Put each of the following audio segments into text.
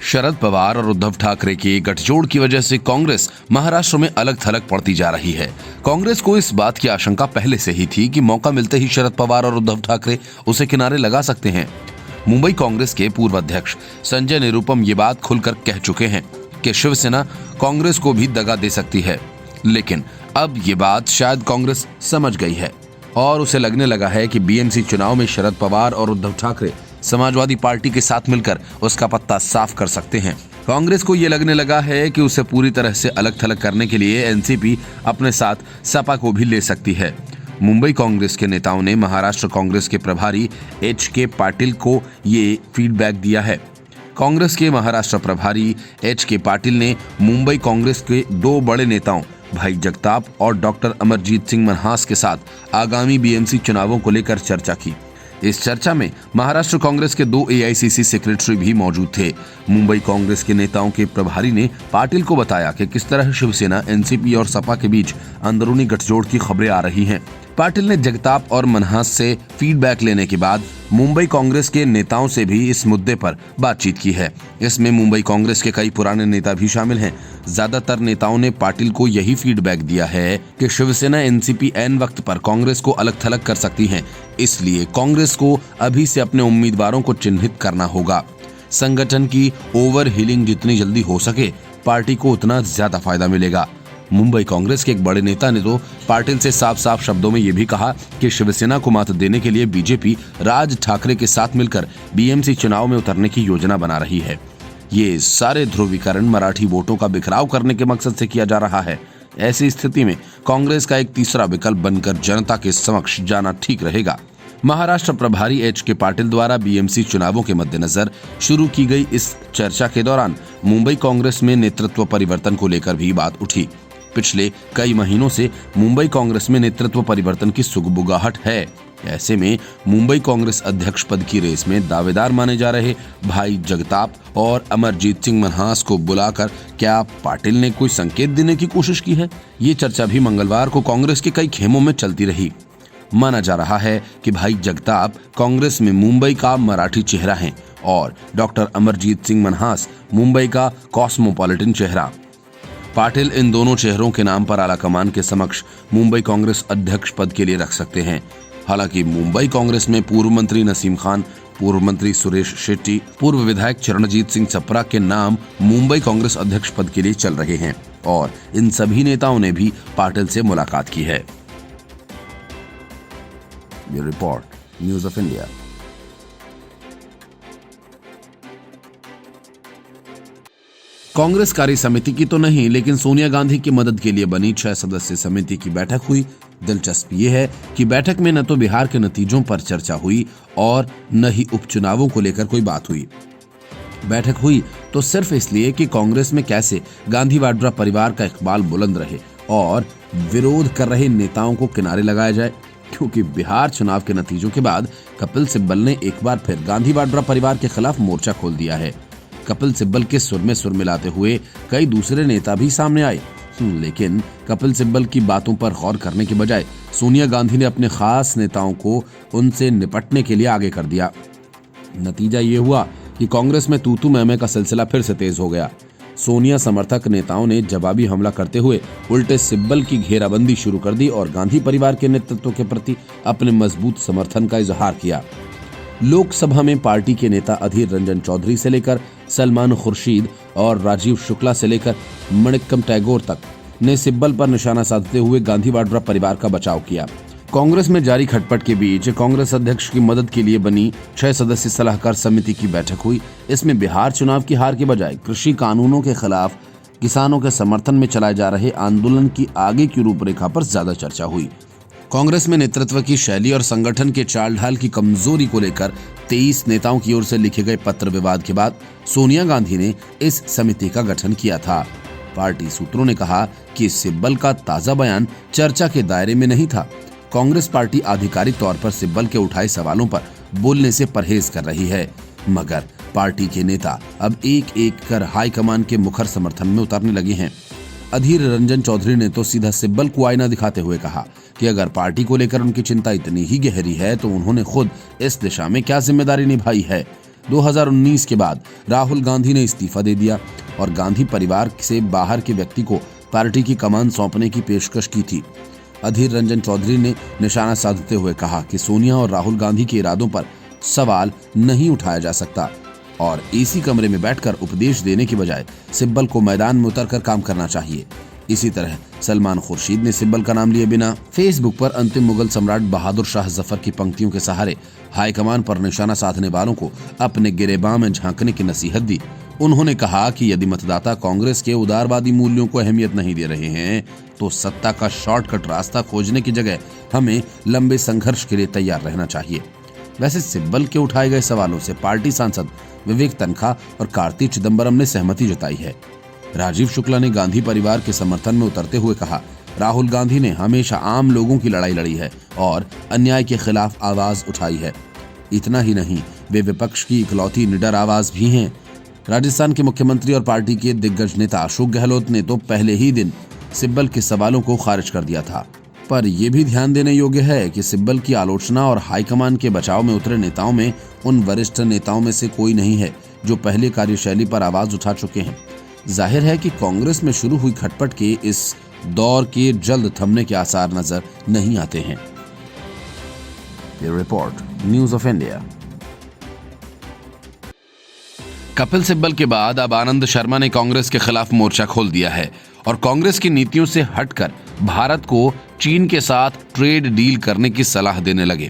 शरद पवार और उद्धव ठाकरे के गठजोड़ की वजह से कांग्रेस महाराष्ट्र में अलग थलग पड़ती जा रही है। कांग्रेस को इस बात की आशंका पहले से ही थी कि मौका मिलते ही शरद पवार और उद्धव ठाकरे उसे किनारे लगा सकते हैं। मुंबई कांग्रेस के पूर्व अध्यक्ष संजय निरुपम ये बात खुलकर कह चुके हैं कि शिवसेना कांग्रेस को भी दगा दे सकती है, लेकिन अब ये बात शायद कांग्रेस समझ गई है और उसे लगने लगा है कि बीएमसी चुनाव में शरद पवार और उद्धव ठाकरे समाजवादी पार्टी के साथ मिलकर उसका पत्ता साफ कर सकते हैं। कांग्रेस को यह लगने लगा है कि उसे पूरी तरह से अलग थलग करने के लिए एनसीपी अपने साथ सपा को भी ले सकती है। मुंबई कांग्रेस के नेताओं ने महाराष्ट्र कांग्रेस के प्रभारी एच.के. पाटिल को ये फीडबैक दिया है। कांग्रेस के महाराष्ट्र प्रभारी एच.के. पाटिल ने मुंबई कांग्रेस के दो बड़े नेताओं भाई जगताप और डॉक्टर अमरजीत सिंह मनहास के साथ आगामी बीएमसी चुनावों को लेकर चर्चा की। इस चर्चा में महाराष्ट्र कांग्रेस के दो एआईसीसी सेक्रेटरी भी मौजूद थे। मुंबई कांग्रेस के नेताओं के प्रभारी ने पाटिल को बताया कि किस तरह शिवसेना, एनसीपी और सपा के बीच अंदरूनी गठजोड़ की खबरें आ रही हैं। पाटिल ने जगताप और मनहास से फीडबैक लेने के बाद मुंबई कांग्रेस के नेताओं से भी इस मुद्दे पर बातचीत की है। इसमें मुंबई कांग्रेस के कई पुराने नेता भी शामिल हैं। ज्यादातर नेताओं ने पाटिल को यही फीडबैक दिया है कि शिवसेना, एनसीपी ऐन वक्त पर कांग्रेस को अलग थलग कर सकती हैं, इसलिए कांग्रेस को अभी से अपने उम्मीदवारों को चिन्हित करना होगा। संगठन की ओवर हीलिंग जितनी जल्दी हो सके पार्टी को उतना ज्यादा फायदा मिलेगा। मुंबई कांग्रेस के एक बड़े नेता ने तो पाटिल से साफ साफ शब्दों में ये भी कहा कि शिवसेना को मात देने के लिए बीजेपी राज ठाकरे के साथ मिलकर बीएमसी चुनाव में उतरने की योजना बना रही है। ये सारे ध्रुवीकरण मराठी वोटों का बिखराव करने के मकसद से किया जा रहा है। ऐसी स्थिति में कांग्रेस का एक तीसरा विकल्प बनकर जनता के समक्ष जाना ठीक रहेगा। महाराष्ट्र प्रभारी एच.के. पाटिल द्वारा बीएमसी चुनावों के मद्देनजर शुरू की गई इस चर्चा के दौरान मुंबई कांग्रेस में नेतृत्व परिवर्तन को लेकर भी बात उठी। पिछले कई महीनों से मुंबई कांग्रेस में नेतृत्व परिवर्तन की सुगबुगाहट है। ऐसे में मुंबई कांग्रेस अध्यक्ष पद की रेस में दावेदार माने जा रहे भाई जगताप और अमरजीत सिंह मनहास को बुलाकर क्या पाटिल ने कोई संकेत देने की कोशिश की है? ये चर्चा भी मंगलवार को कांग्रेस के कई खेमों में चलती रही। माना जा रहा है कि भाई जगताप कांग्रेस में मुंबई का मराठी चेहरा हैं और डॉक्टर अमरजीत सिंह मनहास मुंबई का कॉस्मोपॉलिटन चेहरा। पाटिल इन दोनों चेहरों के नाम पर आलाकमान के समक्ष मुंबई कांग्रेस अध्यक्ष पद के लिए रख सकते हैं। हालांकि मुंबई कांग्रेस में पूर्व मंत्री नसीम खान, पूर्व मंत्री सुरेश शेट्टी, पूर्व विधायक चरणजीत सिंह चपरा के नाम मुंबई कांग्रेस अध्यक्ष पद के लिए चल रहे हैं और इन सभी नेताओं ने भी पाटिल से मुलाकात की है। Bureau report, news of India. Congress कार्य समिति की तो नहीं, लेकिन सोनिया गांधी की मदद के लिए बनी 6 सदस्यीय समिति की बैठक हुई। दिलचस्प ये है कि बैठक में न तो बिहार के नतीजों पर चर्चा हुई और न ही उपचुनावों को लेकर कोई बात हुई। बैठक हुई तो सिर्फ इसलिए कि कांग्रेस में कैसे गांधी वाड्रा परिवार का इकबाल बुलंद रहे और विरोध कर रहे नेताओं को किनारे लगाया जाए, क्योंकि बिहार चुनाव के नतीजों के बाद कपिल सिब्बल ने एक बार फिर गांधी वाड्रा परिवार के खिलाफ मोर्चा खोल दिया है। कपिल सिब्बल के सुर में सुर मिलाते हुए कई दूसरे नेता भी सामने आए, लेकिन कपिल सिब्बल की बातों पर गौर करने के बजाय सोनिया गांधी ने अपने खास नेताओं को उनसे निपटने के लिए आगे कर दिया। नतीजा ये हुआ कि कांग्रेस में तू मैं का सिलसिला फिर से तेज हो गया। सोनिया समर्थक नेताओं ने जवाबी हमला करते हुए उल्टे सिब्बल की घेराबंदी शुरू कर दी और गांधी परिवार के नेतृत्व के प्रति अपने मजबूत समर्थन का इजहार किया। लोकसभा में पार्टी के नेता अधीर रंजन चौधरी से लेकर सलमान खुर्शीद और राजीव शुक्ला से लेकर मणिक्कम टैगोर तक ने सिब्बल पर निशाना साधते हुए गांधी वाड्रा परिवार का बचाव किया। कांग्रेस में जारी खटपट के बीच कांग्रेस अध्यक्ष की मदद के लिए बनी 6 सदस्यीय सलाहकार समिति की बैठक हुई। इसमें बिहार चुनाव की हार के बजाय कृषि कानूनों के खिलाफ किसानों के समर्थन में चलाए जा रहे आंदोलन की आगे की रूपरेखा पर ज्यादा चर्चा हुई। कांग्रेस में नेतृत्व की शैली और संगठन के चाल ढाल की कमजोरी को लेकर 23 नेताओं की ओर से लिखे गए पत्र विवाद के बाद सोनिया गांधी ने इस समिति का गठन किया था। पार्टी सूत्रों ने कहा कि सिब्बल का ताजा बयान चर्चा के दायरे में नहीं था। कांग्रेस पार्टी आधिकारिक तौर पर सिब्बल के उठाए सवालों पर बोलने से परहेज कर रही है, मगर पार्टी के नेता अब एक एक कर हाईकमान के मुखर समर्थन में उतरने लगे हैं। अधीर रंजन चौधरी ने तो सीधा सिब्बल को आईना दिखाते हुए कहा कि अगर पार्टी को लेकर उनकी चिंता इतनी ही गहरी है तो उन्होंने खुद इस दिशा में क्या जिम्मेदारी निभाई है। 2019 के बाद राहुल गांधी ने इस्तीफा दे दिया और गांधी परिवार से बाहर के व्यक्ति को पार्टी की कमान सौंपने की पेशकश की थी। अधीर रंजन चौधरी ने निशाना साधते हुए कहा कि सोनिया और राहुल गांधी के इरादों पर सवाल नहीं उठाया जा सकता और एसी कमरे में बैठकर उपदेश देने की बजाय सिब्बल को मैदान में उतरकर काम करना चाहिए। इसी तरह सलमान खुर्शीद ने सिब्बल का नाम लिए बिना फेसबुक पर अंतिम मुगल सम्राट बहादुर शाह जफर की पंक्तियों के सहारे हाईकमान पर निशाना साधने वालों को अपने गिरेबां में झांकने की नसीहत दी। उन्होंने कहा कि यदि मतदाता कांग्रेस के उदारवादी मूल्यों को अहमियत नहीं दे रहे हैं तो सत्ता का शॉर्टकट रास्ता खोजने की जगह हमें लंबे संघर्ष के लिए तैयार रहना चाहिए। वैसे सिब्बल के उठाए गए सवालों से पार्टी सांसद विवेक तन्खा और कार्ति चिदंबरम ने सहमति जताई है। राजीव शुक्ला ने गांधी परिवार के समर्थन में उतरते हुए कहा, राहुल गांधी ने हमेशा आम लोगों की लड़ाई लड़ी है और अन्याय के खिलाफ आवाज उठाई है। इतना ही नहीं, वे विपक्ष की इकलौती निडर आवाज भी हैं। राजस्थान के मुख्यमंत्री और पार्टी के दिग्गज नेता अशोक गहलोत ने तो पहले ही दिन सिब्बल के सवालों को खारिज कर दिया था। पर यह भी ध्यान देने योग्य है कि सिब्बल की आलोचना और हाईकमान के बचाव में उतरे नेताओं में उन वरिष्ठ नेताओं में से कोई नहीं है जो पहले कार्यशैली पर आवाज उठा चुके हैं। जाहिर है कि कांग्रेस में शुरू हुई खटपट के इस दौर के जल्द थमने के आसार नजर नहीं आते हैं। ये report news of India. Kapil Sibal के बाद अब आनंद शर्मा ने कांग्रेस के खिलाफ मोर्चा खोल दिया है और कांग्रेस की नीतियों से हटकर भारत को चीन के साथ ट्रेड डील करने की सलाह देने लगे।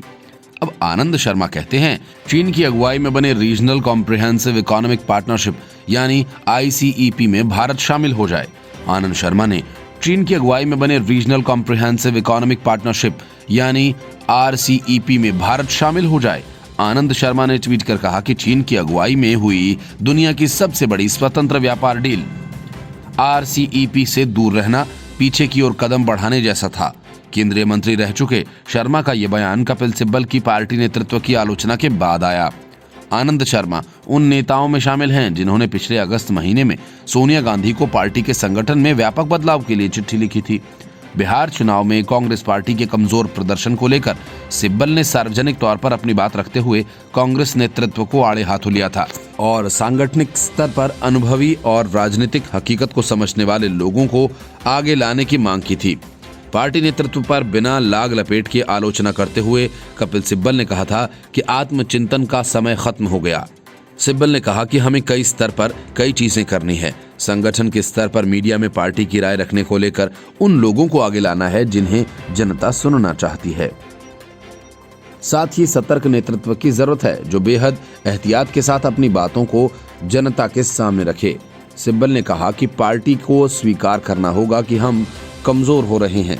अब आनंद शर्मा कहते हैं, चीन की अगुवाई में बने रीजनल कॉम्प्रिहेंसिव इकोनॉमिक पार्टनरशिप यानी ICEP में भारत शामिल हो जाए। आनंद शर्मा ने चीन की अगुवाई में बने रीजनल कॉम्प्रिहेंसिव इकोनॉमिक पार्टनरशिप यानी RCEP में भारत शामिल हो जाए। आनंद शर्मा ने ट्वीट कर कहा कि चीन की अगुवाई में हुई दुनिया की सबसे बड़ी स्वतंत्र व्यापार डील RCEP से दूर रहना पीछे की ओर कदम बढ़ाने जैसा था। केंद्रीय मंत्री रह चुके शर्मा का यह बयान कपिल सिब्बल की पार्टी नेतृत्व की आलोचना के बाद आया। आनंद शर्मा उन नेताओं में शामिल हैं जिन्होंने पिछले अगस्त महीने में सोनिया गांधी को पार्टी के संगठन में व्यापक बदलाव के लिए चिट्ठी लिखी थी। बिहार चुनाव में कांग्रेस पार्टी के कमजोर प्रदर्शन को लेकर सिब्बल ने सार्वजनिक तौर पर अपनी बात रखते हुए कांग्रेस नेतृत्व को आड़े हाथों लिया था और सांगठनिक स्तर पर अनुभवी और राजनीतिक हकीकत को समझने वाले लोगों को आगे लाने की मांग की थी। पार्टी नेतृत्व पर बिना लाग लपेट की आलोचना करते हुए कपिल सिब्बल ने कहा था कि आत्मचिंतन का समय खत्म हो गया। सिब्बल ने कहा कि हमें कई स्तर पर कई चीजें करनी है। संगठन के स्तर पर मीडिया में पार्टी की राय रखने को लेकर उन लोगों को आगे लाना है जिन्हें जनता सुनना चाहती है। साथ ही सतर्क नेतृत्व की जरूरत है जो बेहद एहतियात के साथ अपनी बातों को जनता के सामने रखे। सिब्बल ने कहा कि पार्टी को स्वीकार करना होगा कि हम कमजोर हो रहे हैं।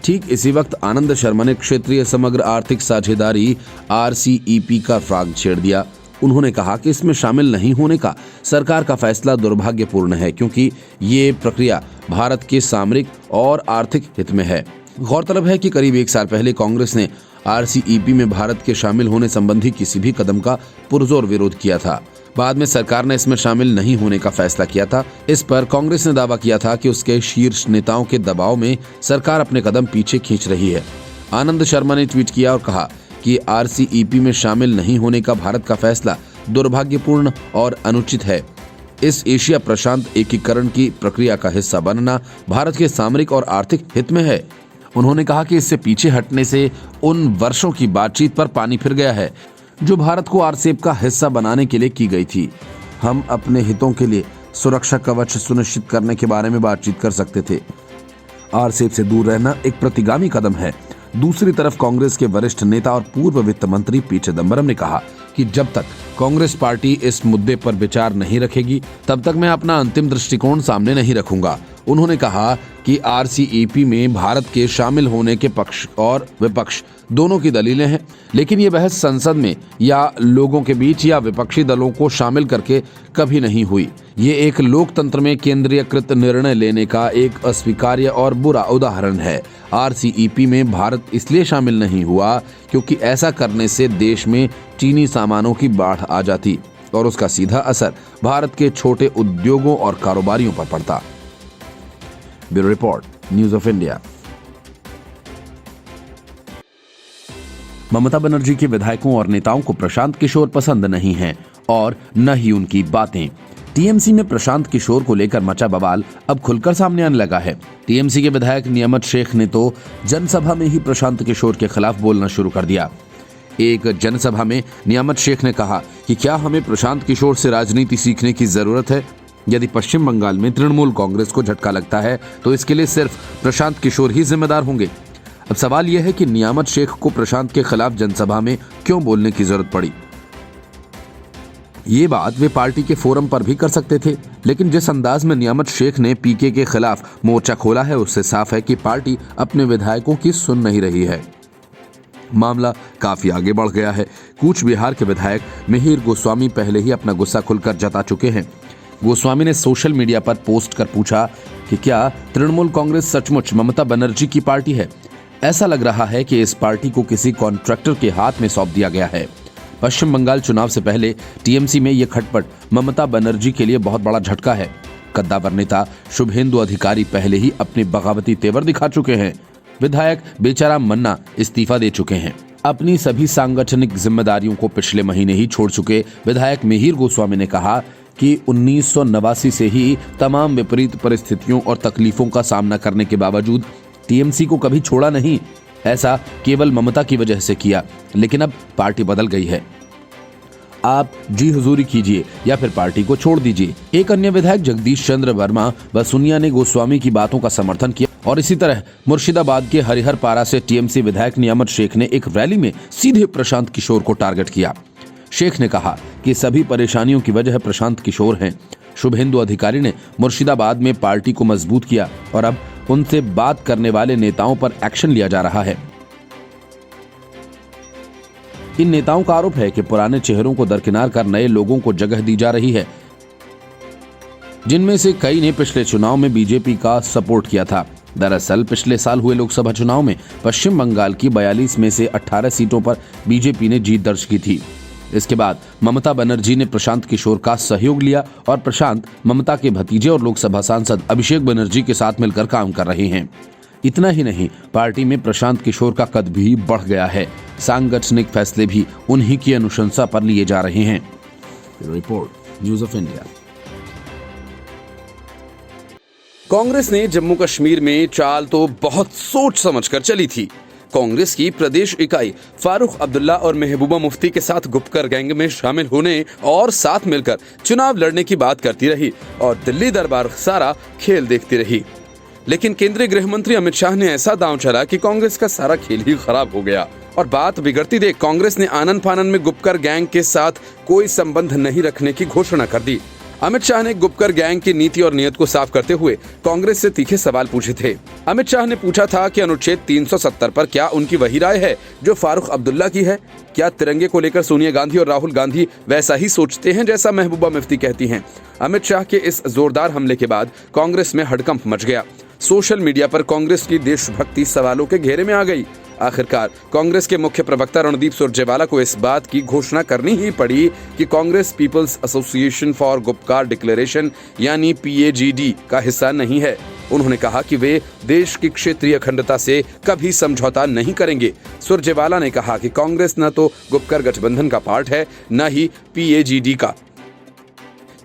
ठीक इसी वक्त आनंद शर्मा ने क्षेत्रीय समग्र आर्थिक साझेदारी RCEP का राग छेड़ दिया। उन्होंने कहा कि इसमें शामिल नहीं होने का सरकार का फैसला दुर्भाग्यपूर्ण है क्योंकि ये प्रक्रिया भारत के सामरिक और आर्थिक हित में है। गौरतलब है कि करीब 1 साल पहले कांग्रेस ने RCEP में भारत के शामिल होने संबंधी किसी भी कदम का पुरजोर विरोध किया था। बाद में सरकार ने इसमें शामिल नहीं होने का फैसला किया था। इस पर कांग्रेस ने दावा किया था कि उसके शीर्ष नेताओं के दबाव में सरकार अपने कदम पीछे खींच रही है। आनंद शर्मा ने ट्वीट किया और कहा कि RCEP में शामिल नहीं होने का भारत का फैसला दुर्भाग्यपूर्ण और अनुचित है। इस एशिया प्रशांत एकीकरण की प्रक्रिया का हिस्सा बनना भारत के सामरिक और आर्थिक हित में है। उन्होंने कहा कि इससे पीछे हटने से उन वर्षों की बातचीत पर पानी फिर गया है जो भारत को RCEP का हिस्सा बनाने के लिए की गई थी। हम अपने हितों के लिए सुरक्षा कवच सुनिश्चित करने के बारे में बातचीत कर सकते थे। RCEP से दूर रहना एक प्रतिगामी कदम है। दूसरी तरफ कांग्रेस के वरिष्ठ नेता और पूर्व वित्त मंत्री पी चिदंबरम ने कहा कि जब तक कांग्रेस पार्टी इस मुद्दे पर विचार नहीं रखेगी तब तक मैं अपना अंतिम दृष्टिकोण सामने नहीं रखूंगा। उन्होंने कहा कि RCEP में भारत के शामिल होने के पक्ष और विपक्ष दोनों की दलीलें हैं, लेकिन ये बहस संसद में या लोगों के बीच या विपक्षी दलों को शामिल करके कभी नहीं हुई। ये एक लोकतंत्र में केंद्रीयकृत निर्णय लेने का एक अस्वीकार्य और बुरा उदाहरण है। RCEP में भारत इसलिए शामिल नहीं हुआ क्योंकि ऐसा करने से देश में चीनी सामानों की बाढ़ आ जाती और उसका सीधा असर भारत के छोटे उद्योगों और कारोबारियों पर पड़ता। Bureau report, news of India. Mamata Banerjee के विधायकों और नेताओं को प्रशांत किशोर पसंद नहीं है और न ही उनकी बातें। टीएमसी में प्रशांत किशोर को लेकर मचा बवाल अब खुलकर सामने आने लगा है। टीएमसी के विधायक नियामत शेख ने तो जनसभा में ही प्रशांत किशोर के खिलाफ बोलना शुरू कर दिया। एक जनसभा में नियामत शेख ने कहा कि क्या हमें प्रशांत किशोर से राजनीति सीखने की जरूरत है? यदि पश्चिम बंगाल में तृणमूल कांग्रेस को झटका लगता है तो इसके लिए सिर्फ प्रशांत किशोर ही जिम्मेदार होंगे। अब सवाल यह है कि नियामत शेख को प्रशांत के खिलाफ जनसभा में क्यों बोलने की जरूरत पड़ी? ये बात वे पार्टी के फोरम पर भी कर सकते थे, लेकिन जिस अंदाज में नियामत शेख ने पीके के खिलाफ मोर्चा खोला है उससे साफ है कि पार्टी अपने विधायकों की सुन नहीं रही है। मामला काफी आगे बढ़ गया है। कूच बिहार के विधायक मिहिर गोस्वामी पहले ही अपना गुस्सा खुलकर जता चुके हैं। गोस्वामी ने सोशल मीडिया पर पोस्ट कर पूछा कि क्या तृणमूल कांग्रेस सचमुच ममता बनर्जी की पार्टी है? ऐसा लग रहा है कि इस पार्टी को किसी कॉन्ट्रैक्टर के हाथ में सौंप दिया गया है। पश्चिम बंगाल चुनाव से पहले टीएमसी में यह खटपट ममता बनर्जी के लिए बहुत बड़ा झटका है। कद्दावर नेता शुभेंदु अधिकारी पहले ही अपने बगावती तेवर दिखा चुके हैं। विधायक बेचाराम मन्ना इस्तीफा दे चुके हैं। अपनी सभी सांगठनिक जिम्मेदारियों को पिछले महीने ही छोड़ चुके विधायक मिहिर गोस्वामी ने कहा कि 1989 से ही तमाम विपरीत परिस्थितियों और तकलीफों का सामना करने के बावजूद टीएमसी को कभी छोड़ा नहीं। ऐसा केवल ममता की वजह से किया, लेकिन अब पार्टी बदल गई है। आप जी हुजूरी कीजिए या फिर पार्टी को छोड़ दीजिए। एक अन्य विधायक जगदीश चंद्र वर्मा बसुनिया ने गोस्वामी की बातों का समर्थन किया और इसी तरह मुर्शिदाबाद के हरिहर पारा से टीएमसी विधायक नियामत शेख ने एक रैली में सीधे प्रशांत किशोर को टारगेट किया। शेख ने कहा कि सभी परेशानियों की वजह प्रशांत किशोर हैं। शुभेंदु अधिकारी ने मुर्शिदाबाद में पार्टी को मजबूत किया और अब उनसे बात करने वाले नेताओं पर एक्शन लिया जा रहा है। इन नेताओं का आरोप है कि पुराने चेहरों को दरकिनार कर नए लोगों को जगह दी जा रही है, जिनमें से कई ने पिछले चुनाव में बीजेपी का सपोर्ट किया था। दरअसल पिछले साल हुए लोकसभा चुनाव में पश्चिम बंगाल की 42 में से 18 सीटों पर बीजेपी ने जीत दर्ज की थी। इसके बाद ममता बनर्जी ने प्रशांत किशोर का सहयोग लिया और प्रशांत ममता के भतीजे और लोकसभा सांसद अभिषेक बनर्जी के साथ मिलकर काम कर रहे हैं। इतना ही नहीं, पार्टी में प्रशांत किशोर का कद भी बढ़ गया है। सांगठनिक फैसले भी उन्हीं की अनुशंसा पर लिए जा रहे हैं। Report news of India. Congress ने जम्मू कश्मीर में चाल तो बहुत सोच समझकर चली थी। कांग्रेस की प्रदेश इकाई फारूक अब्दुल्ला और महबूबा मुफ्ती के साथ गुपकर गैंग में शामिल होने और साथ मिलकर चुनाव लड़ने की बात करती रही और दिल्ली दरबार सारा खेल देखती रही। लेकिन केंद्रीय गृह मंत्री अमित शाह ने ऐसा दांव चला कि कांग्रेस का सारा खेल ही खराब हो गया और बात बिगड़ती देख कांग्रेस ने आनन फानन में गुपकर गैंग के साथ कोई संबंध नहीं रखने की घोषणा कर दी। अमित शाह ने गुपकर गैंग की नीति और नियत को साफ करते हुए कांग्रेस से तीखे सवाल पूछे थे। अमित शाह ने पूछा था कि अनुच्छेद 370 पर क्या उनकी वही राय है जो फारूक अब्दुल्ला की है? क्या तिरंगे को लेकर सोनिया गांधी और राहुल गांधी वैसा ही सोचते हैं जैसा महबूबा मुफ्ती कहती हैं? अमित शाह के इस जोरदार हमले के बाद कांग्रेस में हड़कंप मच गया। सोशल मीडिया पर कांग्रेस की देशभक्ति सवालों के घेरे में आ गई। आखिरकार कांग्रेस के मुख्य प्रवक्ता रणदीप सुरजेवाला को इस बात की घोषणा करनी ही पड़ी कि Congress people's association for Gupkar declaration यानी PAGD का हिस्सा नहीं है। उन्होंने कहा कि वे देश की क्षेत्रीय अखंडता से कभी समझौता नहीं करेंगे। सुरजेवाला ने कहा कि कांग्रेस न तो गुपकर गठबंधन का पार्ट है न ही PAGD का।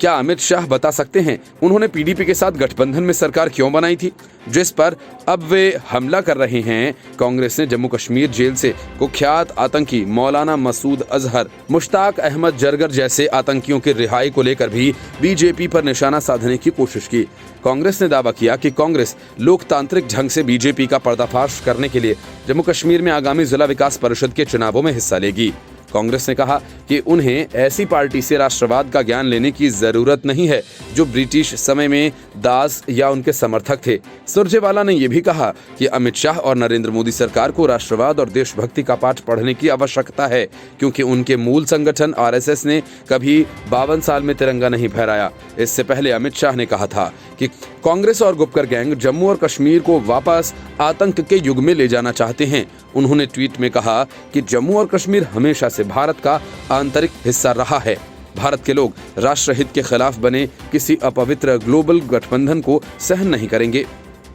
क्या अमित शाह बता सकते हैं उन्होंने PDP के साथ गठबंधन में सरकार क्यों बनाई थी, जिस पर अब वे हमला कर रहे हैं? कांग्रेस ने जम्मू कश्मीर जेल से कुख्यात आतंकी मौलाना मसूद अजहर, मुश्ताक अहमद जरगर जैसे आतंकियों की रिहाई को लेकर भी बीजेपी पर निशाना साधने की कोशिश की। कांग्रेस ने दावा किया कि कांग्रेस लोकतांत्रिक ढंग से बीजेपी का पर्दाफाश करने के लिए जम्मू कश्मीर में आगामी जिला विकास परिषद के चुनावों में हिस्सा लेगी। कांग्रेस ने कहा कि उन्हें ऐसी पार्टी से राष्ट्रवाद का ज्ञान लेने की जरूरत नहीं है जो ब्रिटिश समय में दास या उनके समर्थक थे। सुरजेवाला ने यह भी कहा कि अमित शाह और नरेंद्र मोदी सरकार को राष्ट्रवाद और देशभक्ति का पाठ पढ़ने की आवश्यकता है, क्योंकि उनके मूल संगठन RSS ने कभी 52 साल में तिरंगा नहीं फहराया। इससे पहले अमित शाह ने कहा था कि कांग्रेस और गुपकर गैंग जम्मू और कश्मीर को वापस आतंक के युग में ले जाना चाहते हैं। उन्होंने ट्वीट में कहा कि जम्मू और कश्मीर हमेशा से भारत का आंतरिक हिस्सा रहा है। भारत के लोग राष्ट्रहित के खिलाफ बने किसी अपवित्र ग्लोबल गठबंधन को सहन नहीं करेंगे।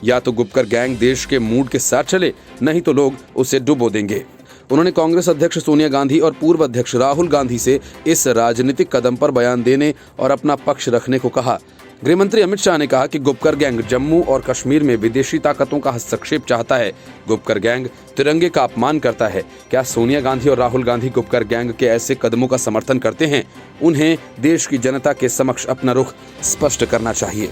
या तो गुपकर गैंग देश के मूड के साथ चले, नहीं तो लोग उसे डुबो देंगे। उन्होंने कांग्रेस अध्यक्ष सोनिया गांधी और पूर्व अध्यक्ष राहुल गांधी से इस राजनीतिक कदम पर बयान देने और अपना पक्ष रखने को कहा। गृह मंत्री अमित शाह ने कहा कि गुपकर गैंग जम्मू और कश्मीर में विदेशी ताकतों का हस्तक्षेप चाहता है। गुपकर गैंग तिरंगे का अपमान करता है। क्या सोनिया गांधी और राहुल गांधी गुपकर गैंग के ऐसे कदमों का समर्थन करते हैं? उन्हें देश की जनता के समक्ष अपना रुख स्पष्ट करना चाहिए।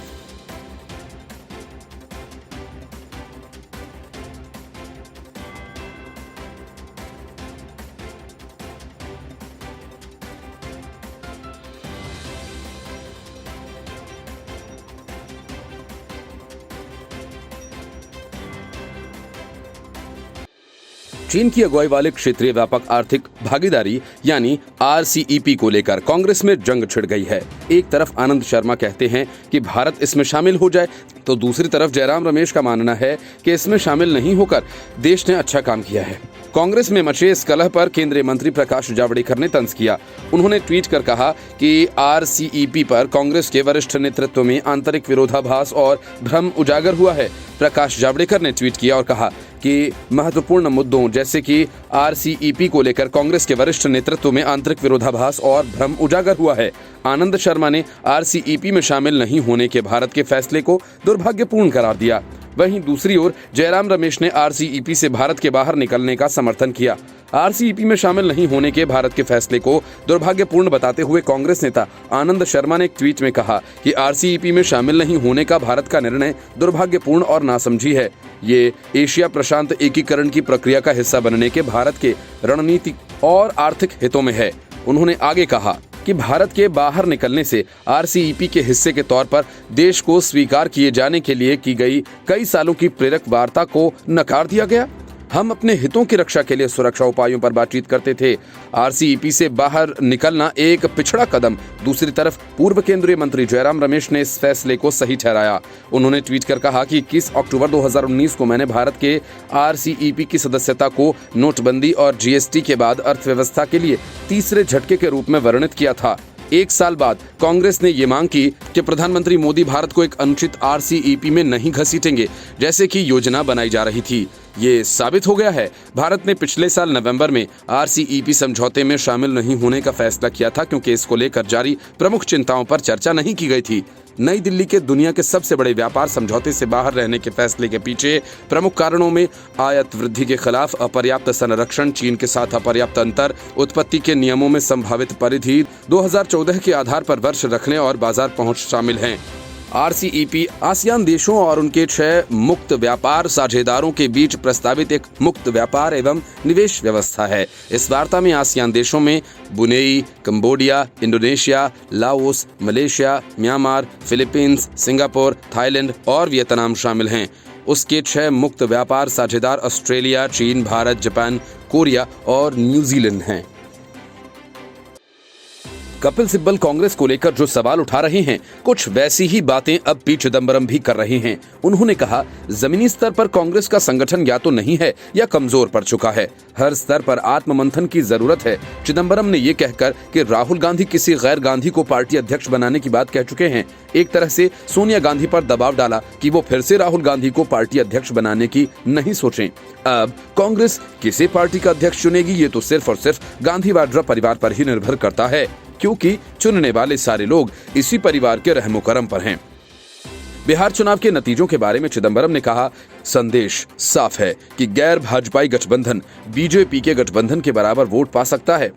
चीन की अगुवाई वाले क्षेत्रीय व्यापक आर्थिक भागीदारी यानी RCEP को लेकर कांग्रेस में जंग छिड़ गई है। एक तरफ आनंद शर्मा कहते हैं कि भारत इसमें शामिल हो जाए, तो दूसरी तरफ जयराम रमेश का मानना है कि इसमें शामिल नहीं होकर देश ने अच्छा काम किया है। कांग्रेस में मचे इस कलह पर केंद्रीय मंत्री प्रकाश जावड़ेकर ने तंज किया। उन्होंने ट्वीट कर कहा कि RCEP पर कांग्रेस के वरिष्ठ नेतृत्व में आंतरिक विरोधाभास और भ्रम उजागर हुआ है। प्रकाश जावड़ेकर ने ट्वीट किया और कहा कि महत्वपूर्ण मुद्दों जैसे कि RCEP को लेकर कांग्रेस के वरिष्ठ नेतृत्व में आंतरिक विरोधाभास और भ्रम उजागर हुआ है। आनंद शर्मा ने RCEP में शामिल नहीं होने के भारत के फैसले को दुर्भाग्यपूर्ण करार दिया। वहीं दूसरी ओर जयराम रमेश ने RCEP से भारत के बाहर निकलने का समर्थन किया। RCEP में शामिल नहीं होने के भारत के फैसले को दुर्भाग्यपूर्ण बताते हुए कांग्रेस नेता आनंद शर्मा ने एक ट्वीट में कहा कि RCEP में शामिल नहीं होने का भारत का निर्णय दुर्भाग्यपूर्ण और नासमझी है। ये एशिया प्रशांत एकीकरण की प्रक्रिया का हिस्सा बनने के भारत के रणनीतिक और आर्थिक हितों में है। उन्होंने आगे कहा कि भारत के बाहर निकलने से RCEP के हिस्से के तौर पर देश को स्वीकार किए जाने के लिए की गई कई सालों की प्रेरक वार्ता को नकार दिया गया। हम अपने हितों की रक्षा के लिए सुरक्षा उपायों पर बातचीत करते थे। RCEP से बाहर निकलना एक पिछड़ा कदम। दूसरी तरफ पूर्व केंद्रीय मंत्री जयराम रमेश ने इस फैसले को सही ठहराया। उन्होंने ट्वीट कर कहा कि 21 अक्टूबर 2019 को मैंने भारत के RCEP की सदस्यता को नोटबंदी और GST के बाद अर्थव्यवस्था के लिए तीसरे झटके के रूप में वर्णित किया था। एक साल बाद कांग्रेस ने ये मांग की कि प्रधानमंत्री मोदी भारत को एक अनुचित RCEP में नहीं घसीटेंगे, जैसे कि योजना बनाई जा रही थी। ये साबित हो गया है। भारत ने पिछले साल नवंबर में RCEP समझौते में शामिल नहीं होने का फैसला किया था, क्योंकि इसको लेकर जारी प्रमुख चिंताओं पर चर्चा नहीं की गई थी। नई दिल्ली के दुनिया के सबसे बड़े व्यापार समझौते से बाहर रहने के फैसले के पीछे प्रमुख कारणों में आयात वृद्धि के खिलाफ अपर्याप्त संरक्षण, चीन के साथ अपर्याप्त अंतर, उत्पत्ति के नियमों में संभावित परिधि, 2014 के आधार पर वर्ष रखने और बाजार पहुंच शामिल हैं। RCEP आसियान देशों और उनके 6 मुक्त व्यापार साझेदारों के बीच प्रस्तावित एक मुक्त व्यापार एवं निवेश व्यवस्था है। इस वार्ता में आसियान देशों में Brunei, Cambodia, Indonesia, Laos, Malaysia, Myanmar, Philippines, Singapore, Thailand और वियतनाम शामिल हैं। उसके 6 मुक्त व्यापार साझेदार ऑस्ट्रेलिया, चीन, भारत, जापान, कोरिया और न्यूजीलैंड हैं। कपिल सिब्बल कांग्रेस को लेकर जो सवाल उठा रहे हैं, कुछ वैसी ही बातें अब पी चिदंबरम भी कर रहे हैं। उन्होंने कहा, जमीनी स्तर पर कांग्रेस का संगठन या तो नहीं है या कमजोर पड़ चुका है। हर स्तर पर आत्ममंथन की जरूरत है। चिदंबरम ने ये कहकर कि राहुल गांधी किसी गैर गांधी को पार्टी अध्यक्ष बनाने की बात कह चुके हैं, एक तरह से सोनिया गांधी पर दबाव डाला कि वो फिर से राहुल गांधी को पार्टी अध्यक्ष बनाने की नहीं सोचें। अब कांग्रेस किसे पार्टी का अध्यक्ष चुनेगी, ये तो सिर्फ और सिर्फ गांधी वाड्रा परिवार पर ही निर्भर करता है, क्योंकि चुनने वाले सारे लोग इसी परिवार के रहमो करम पर हैं। बिहार चुनाव के नतीजों के बारे में चिदंबरम ने कहा, संदेश साफ है कि गैर भाजपाई गठबंधन बीजेपी के गठबंधन के बराबर वोट पा सकता है,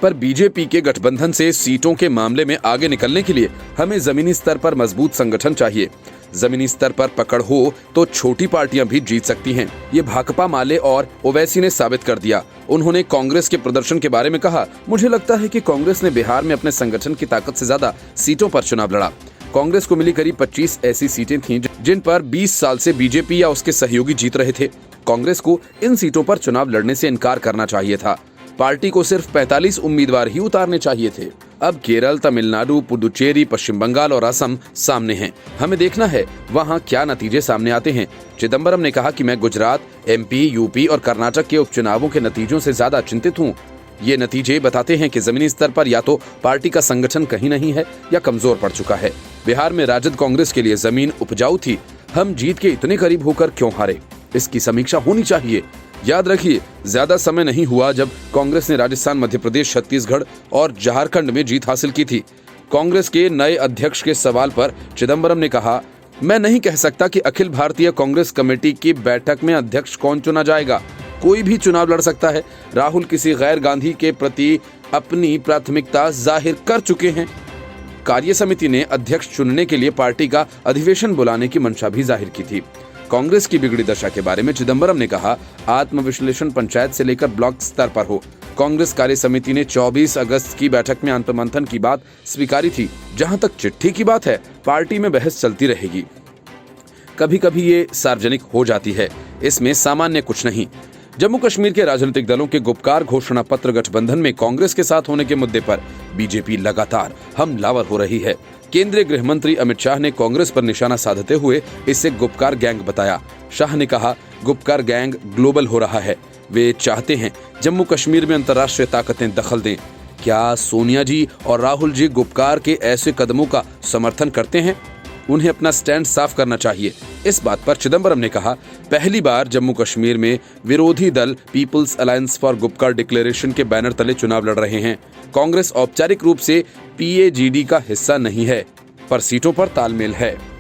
पर बीजेपी के गठबंधन से सीटों के मामले में आगे निकलने के लिए हमें जमीनी स्तर पर मजबूत संगठन चाहिए। जमीनी स्तर पर पकड़ हो तो छोटी पार्टियां भी जीत सकती हैं। ये भाकपा माले और ओवैसी ने साबित कर दिया। उन्होंने कांग्रेस के प्रदर्शन के बारे में कहा, मुझे लगता है कि कांग्रेस ने बिहार में अपने संगठन की ताकत से ज्यादा सीटों पर चुनाव लड़ा। कांग्रेस को मिली करीब 25 ऐसी सीटें थीं जिन पर 20 साल से बीजेपी या उसके सहयोगी जीत रहे थे। कांग्रेस को इन सीटों पर चुनाव लड़ने से इनकार करना चाहिए था। पार्टी को सिर्फ 45 उम्मीदवार ही उतारने चाहिए थे। अब केरल, तमिलनाडु, पुडुचेरी, पश्चिम बंगाल और असम सामने हैं। हमें देखना है वहां क्या नतीजे सामने आते हैं। चिदंबरम ने कहा कि मैं गुजरात, MP, UP और कर्नाटक के उपचुनावों के नतीजों से ज्यादा चिंतित हूं। ये नतीजे बताते हैं कि जमीनी स्तर पर या तो पार्टी का संगठन कहीं नहीं है या कमजोर पड़ चुका है। बिहार में राजद कांग्रेस के लिए जमीन उपजाऊ थी। हम जीत के इतने करीब होकर क्यों हारे, इसकी समीक्षा होनी चाहिए। याद रखिए, ज्यादा समय नहीं हुआ जब कांग्रेस ने राजस्थान, मध्य प्रदेश, छत्तीसगढ़ और झारखंड में जीत हासिल की थी। कांग्रेस के नए अध्यक्ष के सवाल पर चिदंबरम ने कहा, मैं नहीं कह सकता कि अखिल भारतीय कांग्रेस कमेटी की बैठक में अध्यक्ष कौन चुना जाएगा। कोई भी चुनाव लड़ सकता है। राहुल किसी गैर गांधी के प्रति अपनी प्राथमिकता जाहिर कर चुके हैं। कार्य समिति ने अध्यक्ष चुनने के लिए पार्टी का अधिवेशन बुलाने की मंशा भी जाहिर की थी। कांग्रेस की बिगड़ी दशा के बारे में चिदंबरम ने कहा, आत्मविश्लेषण पंचायत से लेकर ब्लॉक स्तर पर हो। कांग्रेस कार्य समिति ने 24 अगस्त की बैठक में अंतर्मंथन की बात स्वीकारी थी। जहां तक चिट्ठी की बात है, पार्टी में बहस चलती रहेगी। कभी कभी ये सार्वजनिक हो जाती है, इसमें सामान्य कुछ नहीं। जम्मू कश्मीर के राजनीतिक दलों के गुपकार घोषणा पत्र गठबंधन में कांग्रेस के साथ होने के मुद्दे पर बीजेपी लगातार हमलावर हो रही है। केंद्रीय गृह मंत्री अमित शाह ने कांग्रेस पर निशाना साधते हुए इसे गुपकार गैंग बताया। शाह ने कहा, गुपकार गैंग ग्लोबल हो रहा है। वे चाहते हैं जम्मू कश्मीर में अंतर्राष्ट्रीय ताकतें दखल दें। क्या सोनिया जी और राहुल जी गुपकार के ऐसे कदमों का समर्थन करते हैं? उन्हें अपना स्टैंड साफ करना चाहिए। इस बात पर चिदंबरम ने कहा, पहली बार जम्मू कश्मीर में विरोधी दल people's alliance for Gupkar declaration के बैनर तले चुनाव लड़ रहे हैं। कांग्रेस औपचारिक रूप से पीएजीडी का हिस्सा नहीं है, पर सीटों पर तालमेल है।